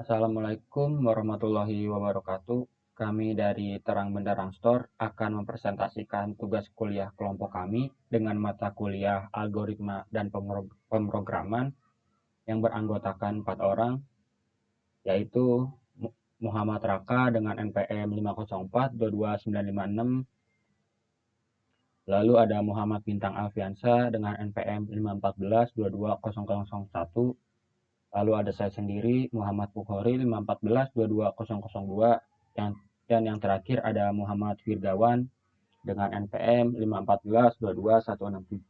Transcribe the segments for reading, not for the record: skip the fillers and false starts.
Assalamualaikum warahmatullahi wabarakatuh. Kami dari Terang Benderang Store akan mempresentasikan tugas kuliah kelompok kami dengan mata kuliah algoritma dan pemrograman yang beranggotakan 4 orang, yaitu Muhammad Raka dengan NPM 504-22956, lalu ada Muhammad Bintang Alfiansa dengan NPM 514-22001, lalu ada saya sendiri, Muhammad Bukhari 514-22002, dan yang terakhir ada Muhammad Firdawan dengan NPM 514-22167.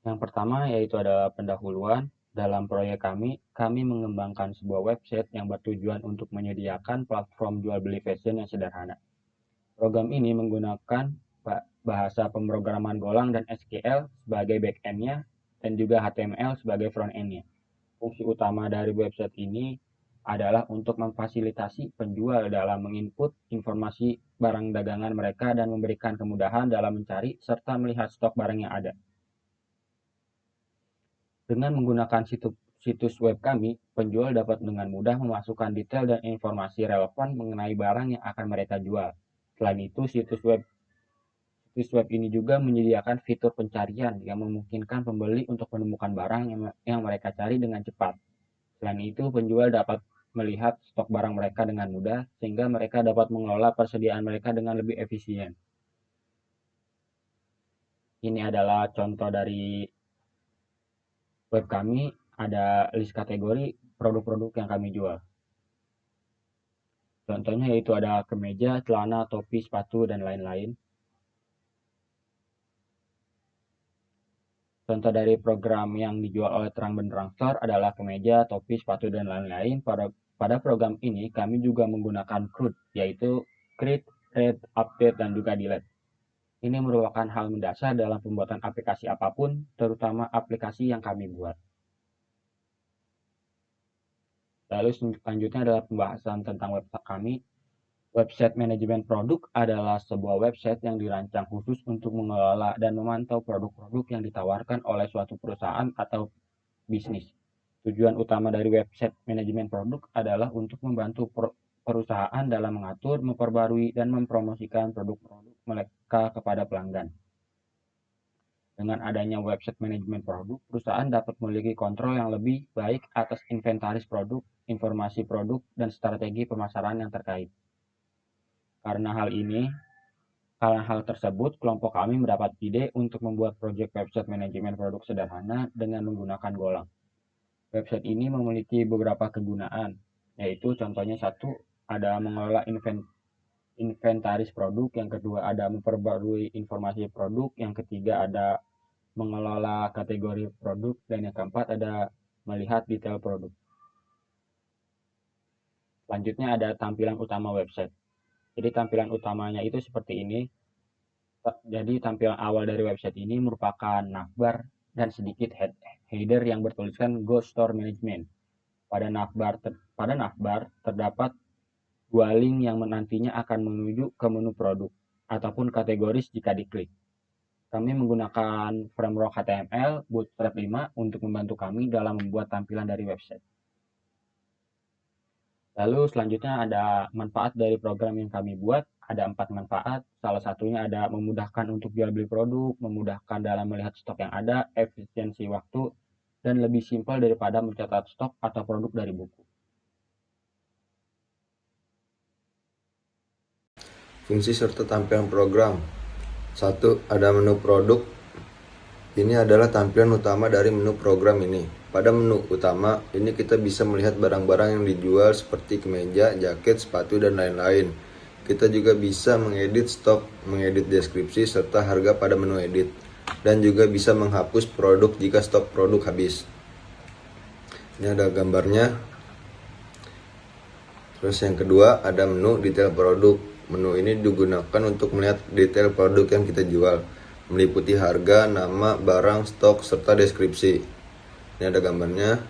Yang pertama yaitu adalah pendahuluan. Dalam proyek kami mengembangkan sebuah website yang bertujuan untuk menyediakan platform jual beli fashion yang sederhana. Program ini menggunakan bahasa pemrograman Golang dan SQL sebagai back-end-nya dan juga HTML sebagai front-end-nya. Fungsi utama dari website ini adalah untuk memfasilitasi penjual dalam menginput informasi barang dagangan mereka dan memberikan kemudahan dalam mencari serta melihat stok barang yang ada. Dengan menggunakan situs web kami, penjual dapat dengan mudah memasukkan detail dan informasi relevan mengenai barang yang akan mereka jual. Selain itu, situs web ini juga menyediakan fitur pencarian yang memungkinkan pembeli untuk menemukan barang yang mereka cari dengan cepat. Selain itu, penjual dapat melihat stok barang mereka dengan mudah, sehingga mereka dapat mengelola persediaan mereka dengan lebih efisien. Ini adalah contoh dari web kami, ada list kategori produk-produk yang kami jual. Contohnya yaitu ada kemeja, celana, topi, sepatu, dan lain-lain. Contoh dari program yang dijual oleh Terang Benderang Store adalah kemeja, topi, sepatu, dan lain-lain. Pada program ini kami juga menggunakan CRUD, yaitu create, read, update, dan juga delete. Ini merupakan hal mendasar dalam pembuatan aplikasi apapun, terutama aplikasi yang kami buat. Lalu selanjutnya adalah pembahasan tentang website kami. Website manajemen produk adalah sebuah website yang dirancang khusus untuk mengelola dan memantau produk-produk yang ditawarkan oleh suatu perusahaan atau bisnis. Tujuan utama dari website manajemen produk adalah untuk membantu perusahaan dalam mengatur, memperbarui, dan mempromosikan produk-produk mereka kepada pelanggan. Dengan adanya website manajemen produk, perusahaan dapat memiliki kontrol yang lebih baik atas inventaris produk, informasi produk, dan strategi pemasaran yang terkait. Karena hal tersebut, kelompok kami mendapat ide untuk membuat proyek website manajemen produk sederhana dengan menggunakan Golang. Website ini memiliki beberapa kegunaan, yaitu contohnya satu, ada mengelola inventaris produk, yang kedua ada memperbarui informasi produk, yang ketiga ada mengelola kategori produk, dan yang keempat ada melihat detail produk. Selanjutnya ada tampilan utama website. Jadi tampilan utamanya itu seperti ini. Jadi tampilan awal dari website ini merupakan navbar dan sedikit header yang bertuliskan Go Store Management. Pada navbar terdapat dua link yang nantinya akan menuju ke menu produk ataupun kategoris jika diklik. Kami menggunakan framework HTML Bootstrap 5 untuk membantu kami dalam membuat tampilan dari website. Lalu selanjutnya ada manfaat dari program yang kami buat. Ada 4 manfaat. Salah satunya ada memudahkan untuk jual beli produk, memudahkan dalam melihat stok yang ada, efisiensi waktu, dan lebih simpel daripada mencatat stok atau produk dari buku. Fungsi serta tampilan program. 1. Ada menu produk. Ini adalah tampilan utama dari menu program ini. Pada menu utama, ini kita bisa melihat barang-barang yang dijual seperti kemeja, jaket, sepatu, dan lain-lain. Kita juga bisa mengedit stok, mengedit deskripsi, serta harga pada menu edit. Dan juga bisa menghapus produk jika stok produk habis. Ini ada gambarnya. Terus yang kedua, ada menu detail produk. Menu ini digunakan untuk melihat detail produk yang kita jual, meliputi harga, nama, barang, stok, serta deskripsi. Ini ada gambarnya.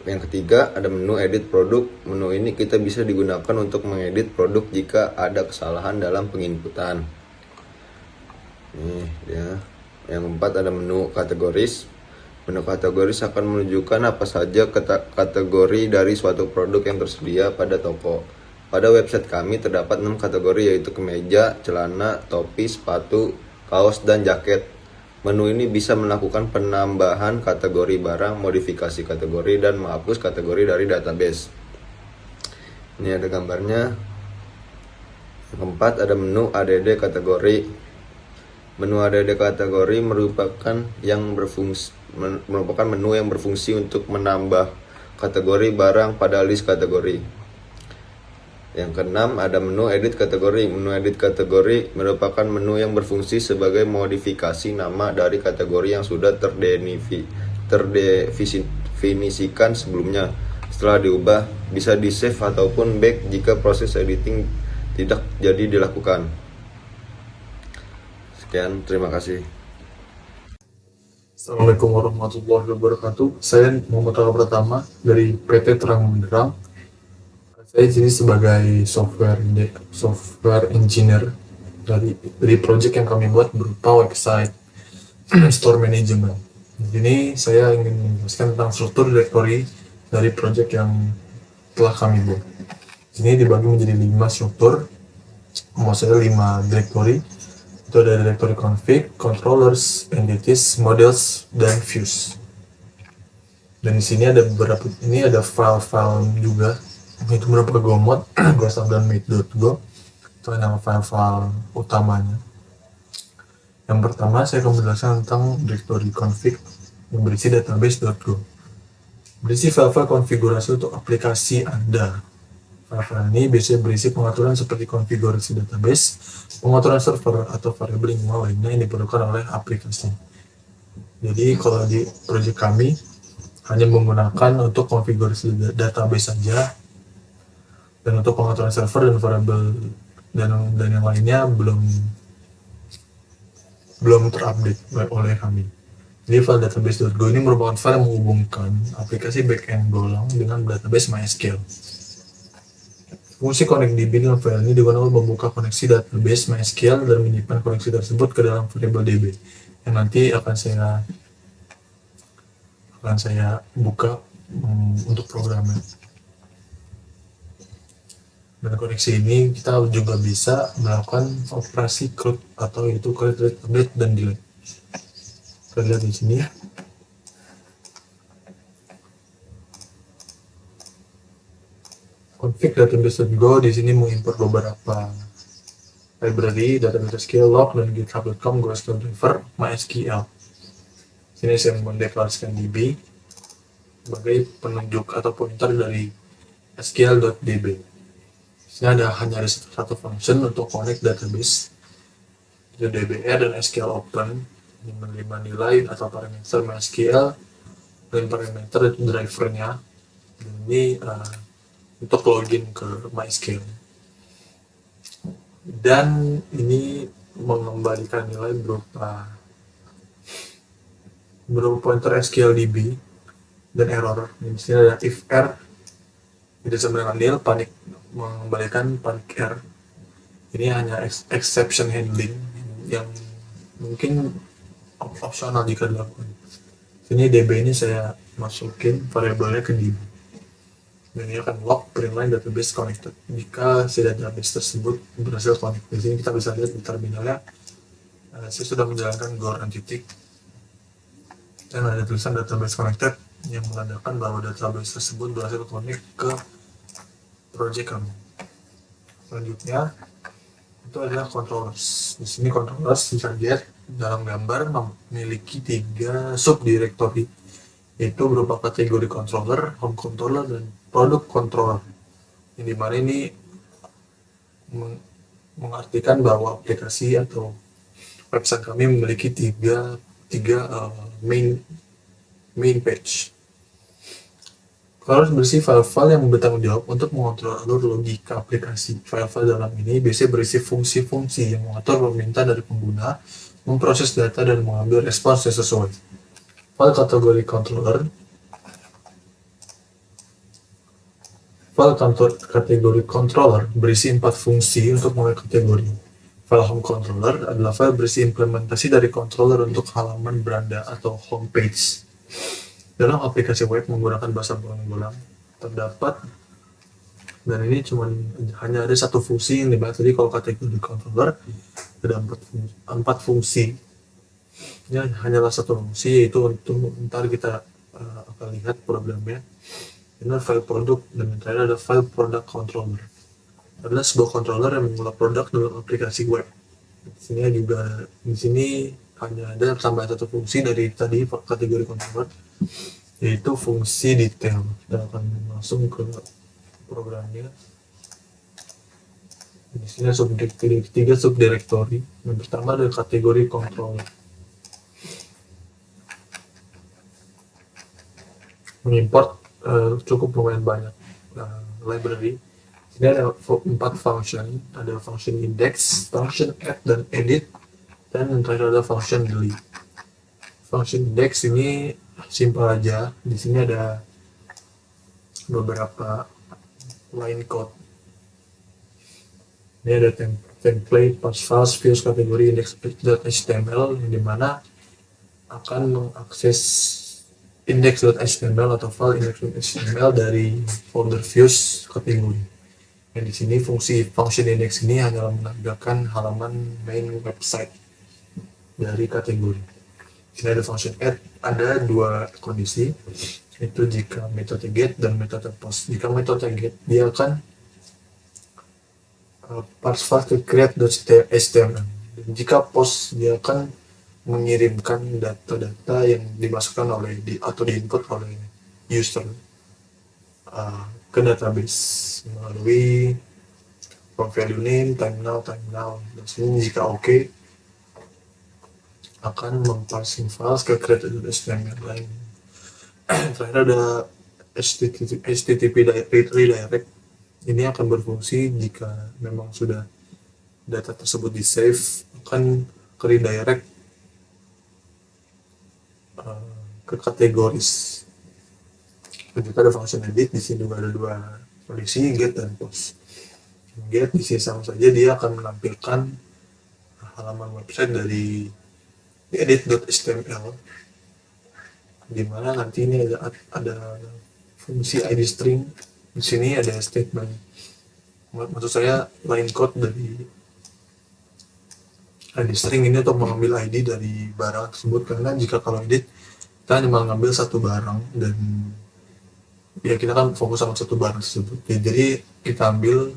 Yang ketiga, ada menu edit produk. Menu ini kita bisa digunakan untuk mengedit produk jika ada kesalahan dalam penginputan. Ini dia. Yang keempat, ada menu kategoris. Menu kategori akan menunjukkan apa saja kategori dari suatu produk yang tersedia pada toko. Pada website kami terdapat 6 kategori, yaitu kemeja, celana, topi, sepatu, kaos, dan jaket. Menu ini bisa melakukan penambahan kategori barang, modifikasi kategori, dan menghapus kategori dari database. Ini ada gambarnya. Yang keempat, ada menu ADD kategori. Menu ADD kategori merupakan menu yang berfungsi untuk menambah kategori barang pada list kategori. Yang keenam, ada menu edit kategori. Menu edit kategori merupakan menu yang berfungsi sebagai modifikasi nama dari kategori yang sudah terdefinisikan sebelumnya. Setelah diubah, bisa di-save ataupun back jika proses editing tidak jadi dilakukan. Sekian, terima kasih. Assalamualaikum warahmatullahi wabarakatuh. Saya Muhammad Al Pratama dari PT Terang Benderang. Saya di sini sebagai software engineer dari project yang kami buat berupa website store management. Di sini saya ingin menjelaskan tentang struktur directory dari project yang telah kami buat. Di sini dibagi menjadi 5 struktur, maksudnya 5 directory. Itu ada directory config, controllers, entities, models, dan views. Dan di sini ada file-file juga. Itu berupa gomod, gosam dan mate.go. Itu nama file-file utamanya. Yang pertama saya akan menjelaskan tentang directory config yang berisi database.go. Berisi file-file konfigurasi untuk aplikasi Anda. File-file ini biasanya berisi pengaturan seperti konfigurasi database, pengaturan server, atau variabel minimal lainnya yang diperlukan oleh aplikasi. Jadi kalau di project kami hanya menggunakan untuk konfigurasi database saja, dan untuk pengaturan server dan variabel dan yang lainnya belum terupdate oleh kami. Jadi file database.go ini merupakan file yang menghubungkan aplikasi backend Golang dengan database MySQL. Fungsi ConnectDB dengan file ini digunakan untuk membuka koneksi database MySQL dan menyimpan koneksi tersebut ke dalam variabel DB yang nanti akan saya buka untuk programnya. Dan koneksi ini kita juga bisa melakukan operasi CRUD atau yaitu create, update, dan delete. Kita lihat di sini. Config database.go di sini mengimport beberapa library, database SQL, log, dan github.com, GoSQL driver, MySQL. Sini saya mendeklarasikan DB sebagai penunjuk atau pointer dari SQL.db. Sini hanya ada satu function untuk connect database, itu DBR dan SQL open, yang menerima nilai atau parameter MySQL dan parameter itu drivernya. Dan ini untuk login ke MySQL. Dan ini mengembalikan nilai berupa pointer SQLDB dan error. Di sini ada if r tidak sama dengan nil, mengembalikan panic error. Ini hanya exception handling yang mungkin opsional jika dilakukan. Ini DB ini saya masukin variabelnya ke DB. Dan ini akan log printline database connected jika si database tersebut berhasil connect. Di sini kita bisa lihat di terminalnya saya sudah menjalankan go run titik dan ada tulisan database connected yang menandakan bahwa database tersebut berhasil connect ke project kami. Selanjutnya itu adalah controllers. Di sini controllers bisa dilihat dalam gambar memiliki 3 subdirectory, yaitu berupa kategori controller, home controller, dan product controller. Yang dimana ini mengartikan bahwa aplikasi atau website kami memiliki tiga main page. Controller berisi file-file yang bertanggung jawab untuk mengontrol alur logika aplikasi. File-file dalam ini biasanya berisi fungsi-fungsi yang mengatur permintaan dari pengguna, memproses data, dan mengambil respons yang sesuai. File kategori controller. File kategori controller berisi 4 fungsi untuk mulai kategori. File home controller adalah file berisi implementasi dari controller untuk halaman beranda atau home page. dalam aplikasi web menggunakan bahasa berulang-ulang terdapat, dan ini hanya ada satu fungsi yang dibahas tadi. Kalau kategori controller ada empat fungsi, ya hanyalah satu fungsi, yaitu untuk ntar kita akan lihat programnya. Ini file produk, dan yang terakhir ada file product controller, adalah sebuah controller yang mengolah produk dalam aplikasi web. Di sini hanya ada tambahan satu fungsi dari tadi kategori controller, yaitu fungsi detail. Kita akan langsung ke programnya. Di sini ada tiga subdirektori. Yang pertama adalah kategori controller. Mengimport cukup lumayan banyak library. Ini ada 4 function, ada function index, function add dan edit, dan yang terakhir ada function delete. Function index ini simpel aja. Di sini ada beberapa line code. Ini ada template, pass files, views, kategori, index.html, yang dimana akan mengakses index.html atau file index.html dari folder views kategori. Dan di sini fungsi function index ini hanyalah menampilkan halaman main website dari kategori. Di sini ada function add, ada dua kondisi, itu jika metode get dan metode post. Jika metode get, dia akan parse file ke create.html. Dan jika post, dia akan mengirimkan data-data yang dimasukkan atau diinput oleh user ke database melalui from value name, time now. Dan sini jika oke, akan memparsing files ke create.html lain. Terakhir ada HTTP redirect. Ini akan berfungsi jika memang sudah data tersebut di save, akan ke redirect ke kategoris. Dan juga ada function edit. Di sini juga ada dua kondisi, get dan post. Get di sini sama saja, dia akan menampilkan halaman website dari edit.html, di mana nanti ini ada fungsi id string. Di sini ada statement, maksud saya line code dari id string ini untuk mengambil id dari barang tersebut, karena jika kalau edit kita hanya mengambil satu barang, dan ya kita kan fokus sama satu barang tersebut. Jadi kita ambil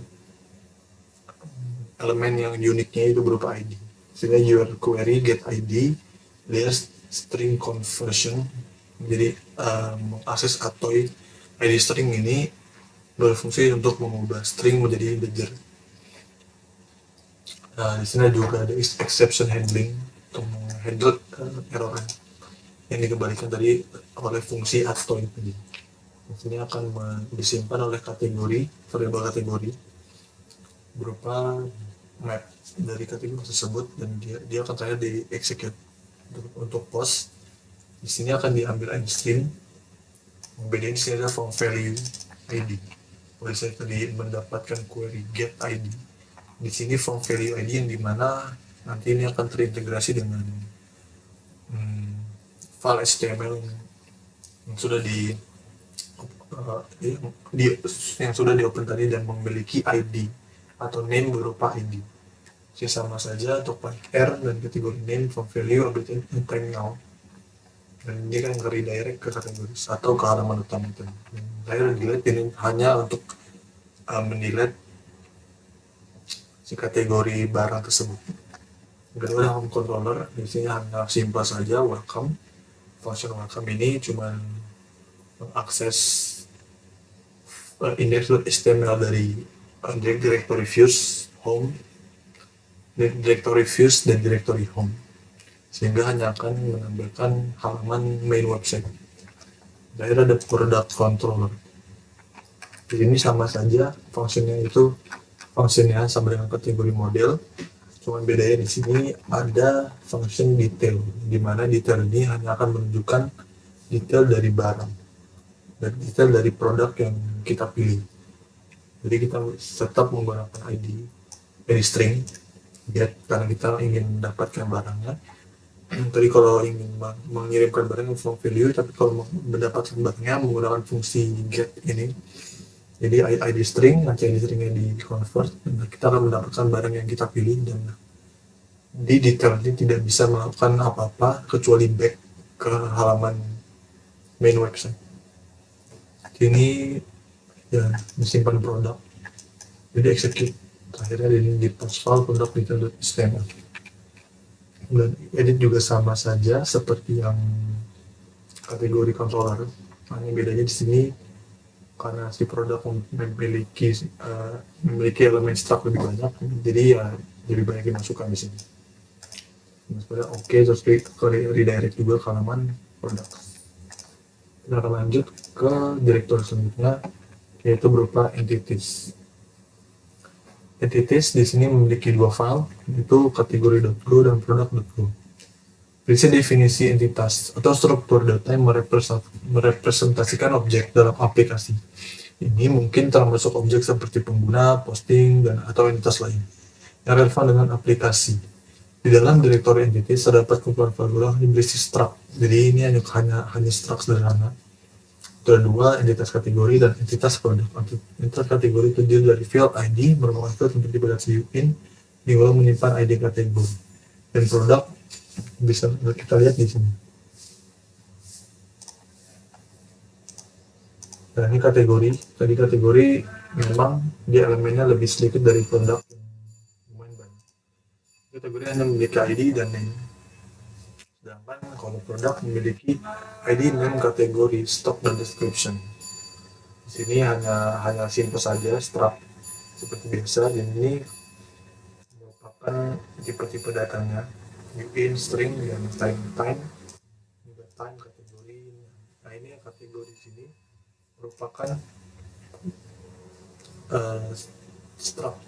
elemen yang uniknya itu berupa id. Sehingga your query get id, layer string conversion. Jadi mengakses atau id string ini berfungsi untuk mengubah string menjadi integer. Di sini juga ada exception handling untuk menghandle error yang dikembalikan tadi oleh fungsi atau tadi. Di sini akan disimpan oleh kategori, variabel kategori berupa map dari kategori tersebut, dan dia akan terakhir di execute. Untuk post, di sini akan diambil id string. Bedain di sini ada from value id. Kalau saya tadi mendapatkan query get id, di sini from value id yang dimana nanti ini akan terintegrasi dengan file HTML yang sudah yang sudah di open tadi dan memiliki id atau name berupa id. Jadi sama saja untuk r dan kategori name from value update in time now, dan ini kan redirect ke kategori atau ke halaman utama tadi. Saya delete ini hanya untuk mendelete si kategori barang tersebut. Kedua, home controller di sini hanya simpel saja welcome. Function welcome ini cuma mengakses index.html dari directory views home, directory views dan directory home, sehingga hanya akan menampilkan halaman main website. Dan ada product controller. Di sini sama saja fungsinya sama dengan kategori model, cuma bedanya di sini ada function detail, di mana detail ini hanya akan menunjukkan detail dari barang dan detail dari produk yang kita pilih. Jadi kita tetap menggunakan id string get karena kita ingin mendapatkan barangnya, Tadi kalau ingin mengirimkan barang from value, tapi kalau mendapatkan barangnya menggunakan fungsi get ini, jadi ID string, nanti ID stringnya di convert, dan kita akan mendapatkan barang yang kita pilih, dan di detail ini tidak bisa melakukan apa-apa kecuali back ke halaman main website. Ini ya menyimpan produk, jadi execute akhirnya ini di post file produk detail.html. Dan edit juga sama saja seperti yang kategori controller, hanya bedanya di sini karena si produk memiliki elemen struct lebih banyak, jadi ya lebih banyak dimasukkan di sini. Misalnya oke, terus ke redirect juga ke halaman produk. Kita akan lanjut ke direktur selanjutnya, yaitu berupa entities. Entities di sini memiliki dua file, yaitu kategori.go dan product.go. Berisi definisi entitas atau struktur data yang merepresentasikan objek dalam aplikasi. Ini mungkin termasuk objek seperti pengguna, posting, dan atau entitas lain yang relevan dengan aplikasi. Di dalam direktori entities terdapat kumpulan file yang berisi struct. Jadi ini hanya struct sederhana. Ada dua, entitas kategori dan entitas produk. Entitas kategori terdiri dari field ID merupakan field untuk dibatasi in yang menyimpan ID kategori, dan produk bisa kita lihat di sini. Nah, ini kategori. Tadi kategori memang dia elemennya lebih sedikit dari produk, lumayan banyak. Kategori hanya memiliki ID dan name. Sedangkan kalau produk memiliki ID, name, kategori, stock, dan description. Di sini hanya simple saja, struct seperti biasa. Dan ini merupakan tipe-tipe datanya, in, string, dan time, juga time kategori. Nah, ini kategori di sini merupakan struct.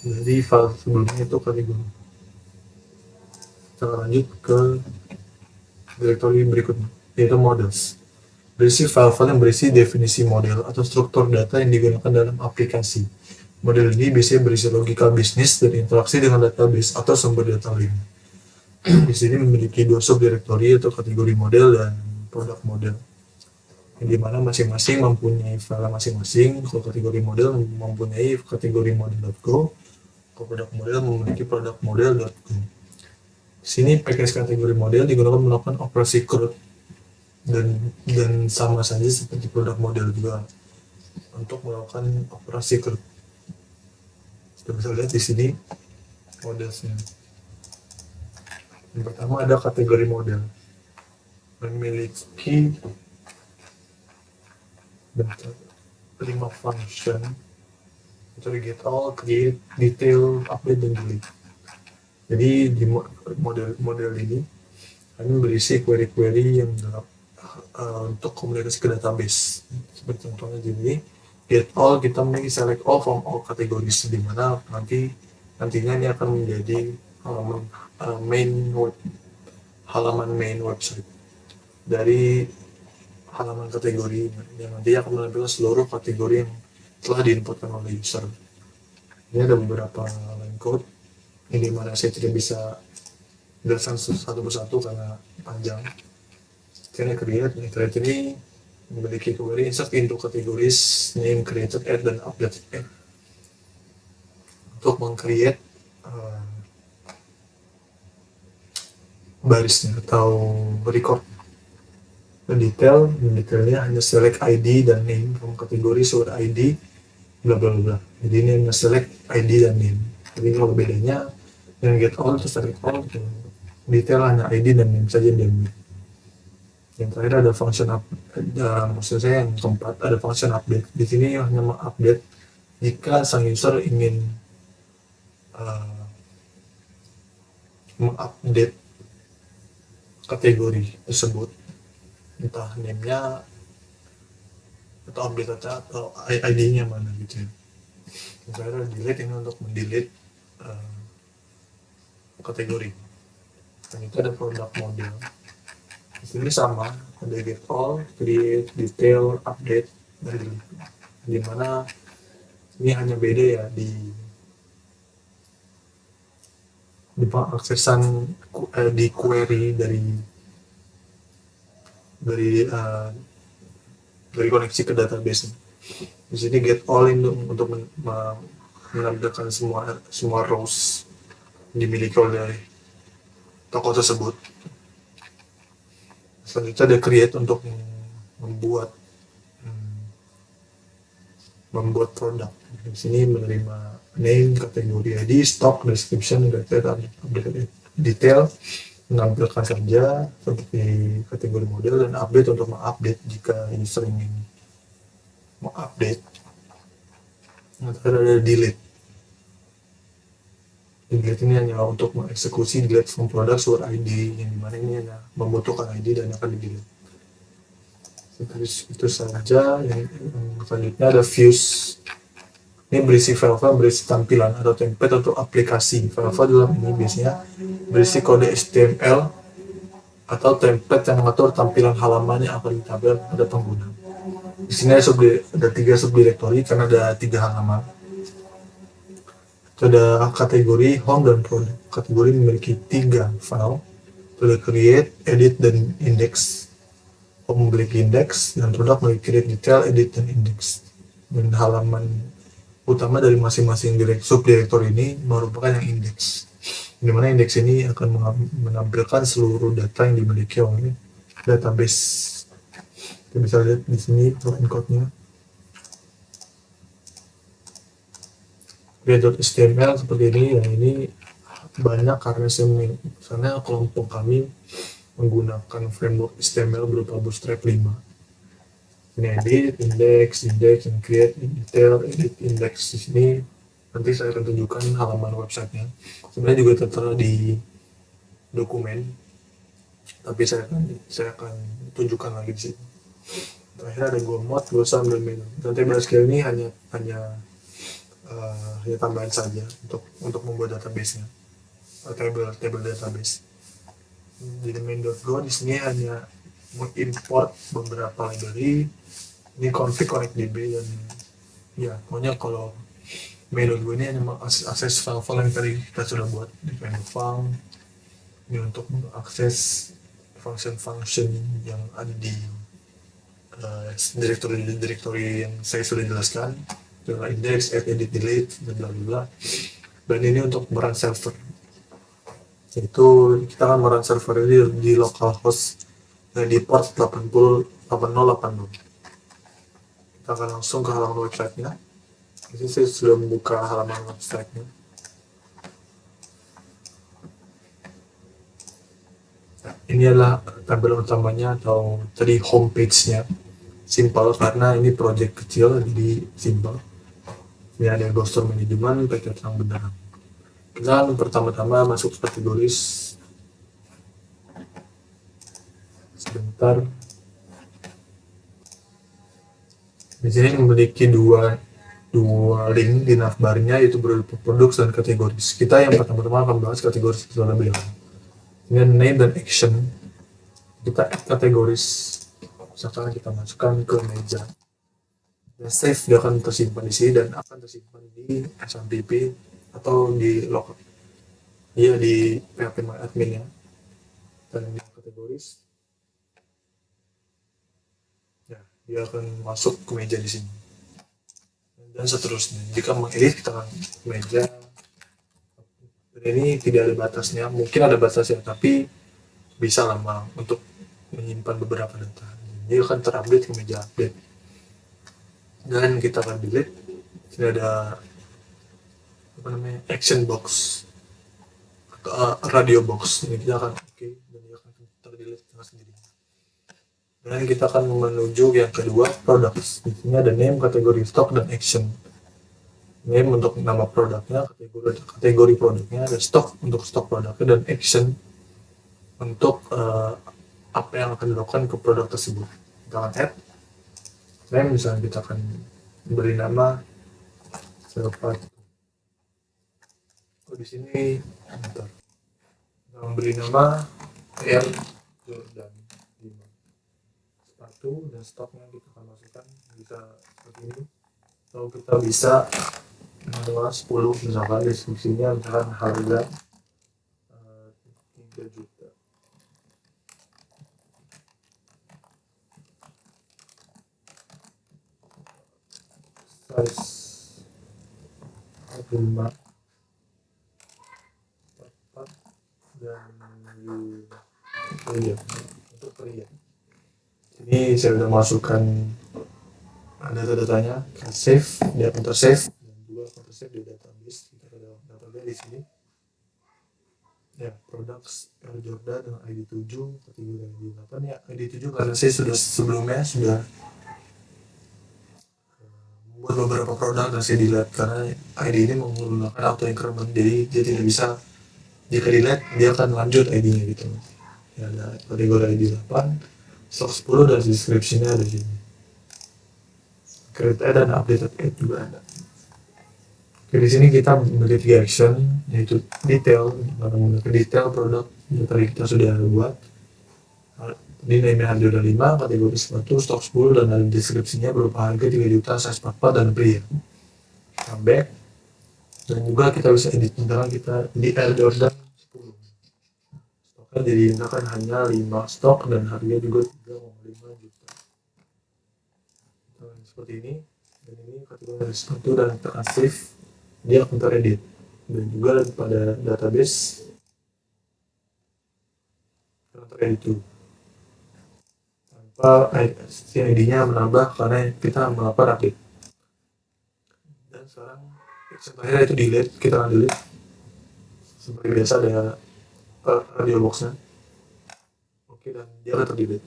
Jadi file sebelumnya itu kategori. Kita lanjut ke direktori berikutnya, yaitu models. Berisi file-file yang berisi definisi model atau struktur data yang digunakan dalam aplikasi. Model ini biasanya berisi logika bisnis dan interaksi dengan database atau sumber data lain. Di sini memiliki dua subdirektori atau kategori model dan produk model, yang dimana masing-masing mempunyai file masing-masing. Kalau kategori model mempunyai kategori model.go, kalau produk model memiliki produk model.go. Di sini package kategori model digunakan melakukan operasi CRUD, dan sama saja seperti produk model juga untuk melakukan operasi CRUD. Kita bisa lihat di sini modelsnya. Yang pertama ada kategori model, memiliki 5 function, itu get all, create, detail, update, dan delete. Jadi di model ini kami berisi query-query yang untuk komunikasi ke database. Seperti contohnya di sini, get all, kita memiliki select all from all categories, di mana nantinya ini akan menjadi halaman main website dari halaman kategori yang nanti akan menampilkan seluruh kategori yang telah diinputkan oleh user. Ini ada beberapa line code ini mana saya tidak bisa jelaskan satu persatu karena panjang. Ini create ini memiliki query insert into categories, name, created, add, dan update add. Untuk meng-create barisnya atau record detailnya hanya select ID dan name from kategori sumber ID bla bla bla. Jadi ini hanya select ID dan name. Jadi kalau bedanya yang get all itu select all, detail hanya ID dan name saja yang diambil. Yang terakhir ada function maksud saya yang keempat ada function update. Di sini hanya mengupdate jika sang user ingin mengupdate kategori tersebut, entah name-nya atau update data atau ID-nya mana gitu ya. Misalnya delete ini untuk mendelete kategori. Dan itu ada product model. Di sini sama, ada get all, create, detail, update, dan delete. Dimana ini hanya beda ya di di pengaksesan di query dari uh, dari koneksi ke database. Di sini get all in untuk menampilkan semua rows dimiliki oleh toko tersebut. Selanjutnya ada create untuk membuat produk. Di sini menerima name, kategori ID, stock, description, detail, menampilkan saja seperti kategori model dan update untuk mengupdate jika user ingin mengupdate. Ada delete. Delete ini hanya untuk mengeksekusi delete from product source ID, yang dimana ini hanya membutuhkan ID dan akan di-delete. Itu saja. Yang selanjutnya ada views. Ini berisi file-file berisi tampilan atau template untuk aplikasi. File-file dalam ini biasanya berisi kode HTML atau template yang mengatur tampilan halaman yang akan ditampilkan pada pengguna. Di sini ada 3 subdirektori karena ada 3 halaman. Itu ada kategori home dan product. Kategori memiliki 3 file. Itu ada create, edit, dan index. Home memiliki index dan produk memiliki create, detail, edit, dan index. Dan halaman utama dari masing-masing subdirektori ini merupakan yang index. Di mana indeks ini akan menampilkan seluruh data yang dimiliki oleh database. Kita bisa lihat di sini line code-nya. Create.html seperti ini. Yang ini banyak karena kelompok kami menggunakan framework HTML berupa Bootstrap 5. Ini edit, index, and create, detail, edit, index. Di sini nanti saya akan tunjukkan halaman websitenya. Sebenarnya juga tertera di dokumen, tapi saya akan tunjukkan lagi di sini. Terakhir ada GoMod, GoSum, dan menu. Dan table SQL ini hanya tambahan saja untuk membuat database-nya, table database. Di main.go di sini hanya mengimport beberapa library. Ini config connectdb dan ya pokoknya kalau main.go ini hanya mengakses file-file yang tadi kita sudah buat di main.file. Ini untuk mengakses function-function yang ada di direktori yang saya sudah jelaskan, adalah index, add, edit, delete, dan bla bla. Dan ini untuk merun server. Itu kita akan merun server ini di localhost di port 8080. Kita akan langsung ke halaman websitenya. Di sini saya sudah membuka halaman websitenya. Nah, ini adalah tampilan utamanya atau tadi homepage-nya. Simple karena ini project kecil, jadi simple. Ini ada Ghoster Management, PT Terang Benderang. Kita pertama-tama masuk kategoris. Sebentar. Di sini memiliki dua link di navbarnya, yaitu berupa produk dan kategoris. Kita yang pertama-tama akan bahas kategoris terlebih dahulu. Ini name dan action. Kita add kategoris. Misalkan kita masukkan ke meja. Dan save dia akan tersimpan di sini dan akan tersimpan di SMTP atau di local. Iya, di PHP admin ya. Dan ini kategoris. Ya, dia akan masuk ke meja di sini. Dan seterusnya. Jika mengedit, kita akan ke meja. Dan ini tidak ada batasnya. Mungkin ada batasnya, tapi bisa lama untuk menyimpan beberapa data. Dia akan terupdate ke meja update. Dan kita akan delete. Ini ada action box atau radio box. Ini kita akan dan dia akan terdelete dengan sendirinya. Dan kita akan menuju yang kedua, products. Di sini ada name, kategori stock, dan action. Name untuk nama produknya, kategori produknya, ada stock untuk stok produknya, dan action untuk apa yang akan dilakukan ke produk tersebut. Kita akan add name, misalnya kita akan beri nama siapa. Di sini kita memberi nama Air Jordan 5 sepatu, dan stoknya kita akan masukkan bisa seperti ini, atau kita bisa 10 misalkan deskripsinya, misalkan harga 3 juta. Size 45, 44, dan iya, untuk pria. Ini saya udah masukkan data-datanya ke save, dia akan tersave, dan juga akan tersave di database. Kita ada database di sini. Ya, products Air Jordan dengan ID 7, kategori ID 8 ya. ID 7 karena saya sebelumnya sudah membuat beberapa produk dan saya delete karena ID ini menggunakan auto increment, jadi dia tidak bisa, jika delete dia akan lanjut ID-nya gitu. Ya, ada kategori ID 8, stok 10, dan description-nya ada di sini. Create ad dan updated ad juga ada. Oke, di sini kita memiliki 3 action, yaitu detail, menggunakan detail produk yang tadi kita sudah buat. Ini name harga udah 5, kategori sepatu, stok 10, dan ada deskripsinya berupa harga 3 juta, size 44 dan pria. Comeback, dan juga kita bisa edit, misalkan kita di Air Jordan 10. Stoknya diindahkan hanya 5 stok dan harga juga 3,5 juta. Nah, seperti ini, dan ini kategori sepatu dan tekan save, dia akan teredit. Dan juga pada database akan teredit dulu. ID-nya menambah karena kita melakukan update. Dan sekarang action terakhir itu delete, kita akan delete. Seperti biasa ada radio box-nya. Oke, dan dia akan terdelete.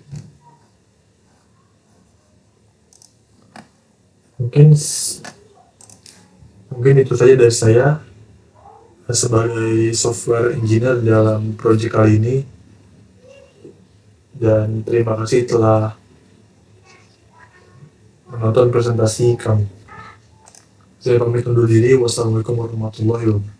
Mungkin itu saja dari saya sebagai software engineer dalam project kali ini. Dan terima kasih telah menonton presentasi kami. Saya pamit undur diri. Wassalamualaikum warahmatullahi wabarakatuh.